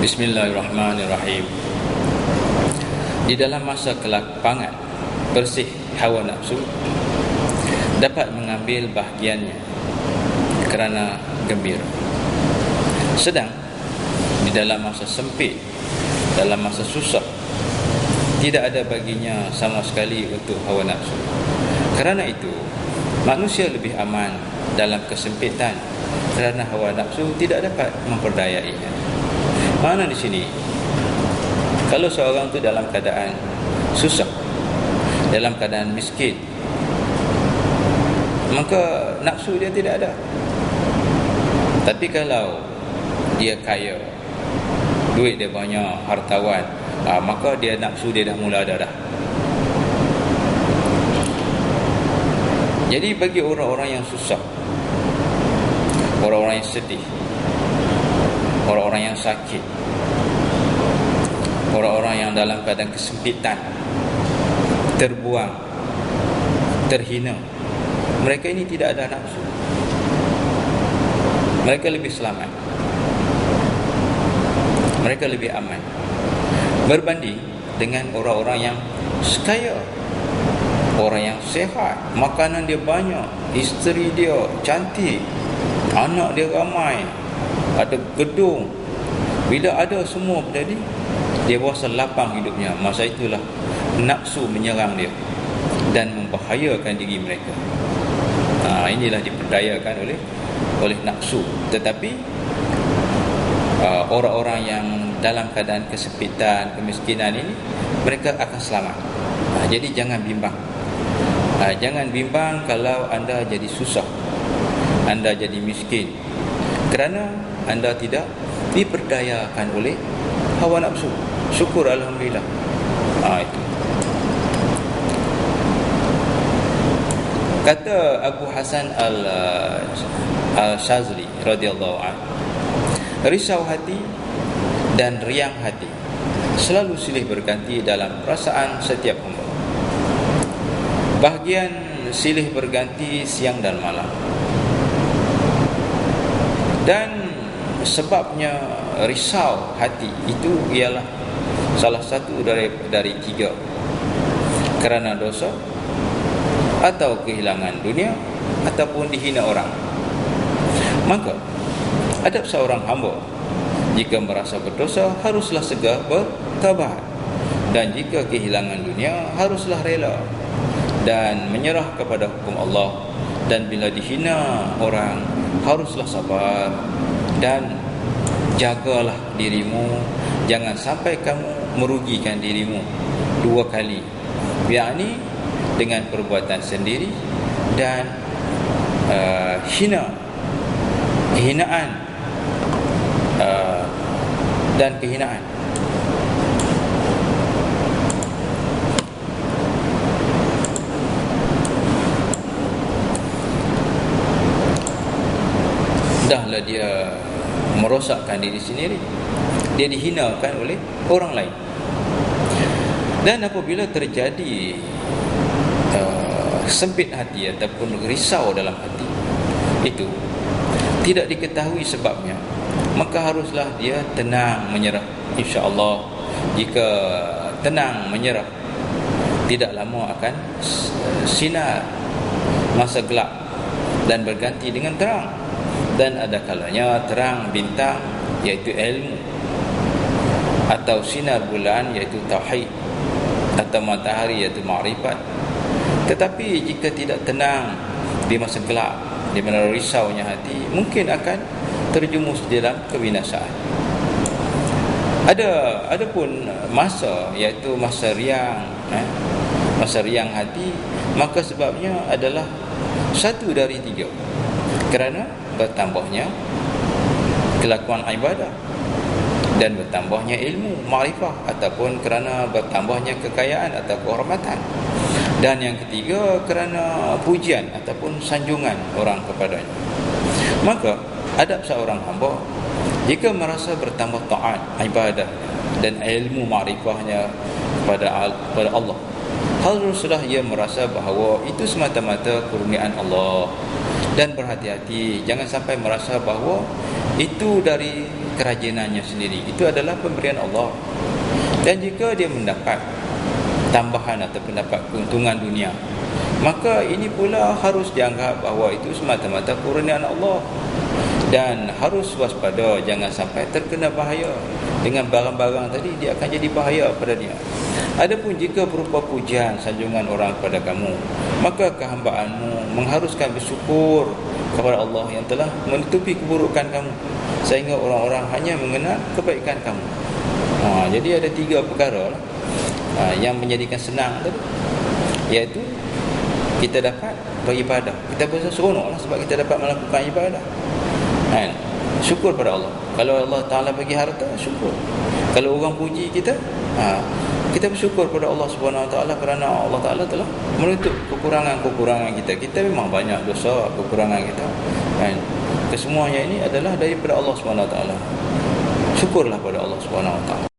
Bismillahirrahmanirrahim. Di dalam masa kelapangan, bersih hawa nafsu dapat mengambil bahagiannya kerana gembira. Sedang di dalam masa sempit, dalam masa susah, tidak ada baginya sama sekali untuk hawa nafsu. Kerana itu, manusia lebih aman dalam kesempitan kerana hawa nafsu tidak dapat memperdayainya. Mana di sini? Kalau seorang itu dalam keadaan susah, dalam keadaan miskin, maka nafsu dia tidak ada. Tapi kalau dia kaya, duit dia banyak, hartawan, maka dia nafsu dia dah mula ada dah. Jadi bagi orang-orang yang susah, orang-orang yang sedih, orang-orang yang sakit, orang-orang yang dalam keadaan kesempitan, terbuang, terhina, mereka ini tidak ada nafsu. Mereka lebih selamat, mereka lebih aman berbanding dengan orang-orang yang kaya, orang yang sehat, makanan dia banyak, isteri dia cantik, anak dia ramai, ada gedung. Bila ada semua berjadi, dia berasa lapang hidupnya. Masa itulah nafsu menyerang dia dan membahayakan diri mereka. Inilah diperdayakan oleh nafsu. Tetapi orang-orang yang dalam keadaan kesempitan, kemiskinan ini, mereka akan selamat. Jadi jangan bimbang. Jangan bimbang kalau anda jadi susah, anda jadi miskin, kerana anda tidak diperdayakan oleh hawa nafsu. Syukur alhamdulillah. Itu. Kata Abu Hasan Al-Shazli radhiyallahu anhu, risau hati dan riang hati selalu silih berganti dalam perasaan setiap hamba. Bahagian silih berganti siang dan malam. Dan sebabnya risau hati itu ialah salah satu dari tiga: kerana dosa, atau kehilangan dunia, ataupun dihina orang. Maka adab seorang hamba, jika merasa berdosa, haruslah segera bertaubat, dan jika kehilangan dunia, haruslah rela dan menyerah kepada hukum Allah. Dan bila dihina orang, haruslah sabar dan jagalah dirimu, jangan sampai kamu merugikan dirimu dua kali, yakni dengan perbuatan sendiri dan kehinaan dan kehinaan. Dahlah dia merosakkan diri sendiri, dia dihinakan oleh orang lain. Dan apabila terjadi sempit hati ataupun risau dalam hati itu, tidak diketahui sebabnya, maka haruslah dia tenang menyerah. InsyaAllah, jika tenang menyerah, tidak lama akan sinar masa gelap dan berganti dengan terang. Dan ada kalanya terang bintang, iaitu ilmu, atau sinar bulan, iaitu tauhid, atau matahari, iaitu ma'rifat. Tetapi jika tidak tenang di masa gelap, di mana risaunya hati, mungkin akan terjumus dalam kebinasaan. Ada pun masa, iaitu masa riang, masa riang hati, maka sebabnya adalah satu dari tiga: kerana bertambahnya kelakuan ibadah, dan bertambahnya ilmu, makrifah, ataupun kerana bertambahnya kekayaan atau kehormatan. Dan yang ketiga, kerana pujian ataupun sanjungan orang kepadanya. Maka adab seorang hamba, jika merasa bertambah taat, ibadah dan ilmu makrifahnya kepada Allah, haruslah ia merasa bahawa itu semata-mata kurniaan Allah. Dan berhati-hati, jangan sampai merasa bahawa itu dari kerajinannya sendiri. Itu adalah pemberian Allah. Dan jika dia mendapat tambahan atau mendapat keuntungan dunia, maka ini pula harus dianggap bahawa itu semata-mata kurniaan Allah. Dan harus waspada, jangan sampai terkena bahaya. Dengan barang-barang tadi, dia akan jadi bahaya pada dia. Adapun jika berupa pujian, sanjungan orang kepada kamu, maka kehambaanmu mengharuskan bersyukur kepada Allah yang telah menutupi keburukan kamu, sehingga orang-orang hanya mengenal kebaikan kamu. Jadi ada 3 perkara yang menjadikan senang tadi, iaitu kita dapat beribadah. Kita berasa seronok sebab kita dapat melakukan ibadah. Syukur pada Allah. Kalau Allah Ta'ala bagi harta, syukur. Kalau orang puji kita, kita bersyukur pada Allah Subhanahu Wa Ta'ala, kerana Allah Ta'ala telah menutup kekurangan-kekurangan kita. Kita memang banyak dosa, kekurangan kita, kesemuanya ini adalah daripada Allah Subhanahu Wa Ta'ala. Syukurlah pada Allah Subhanahu Wa Ta'ala.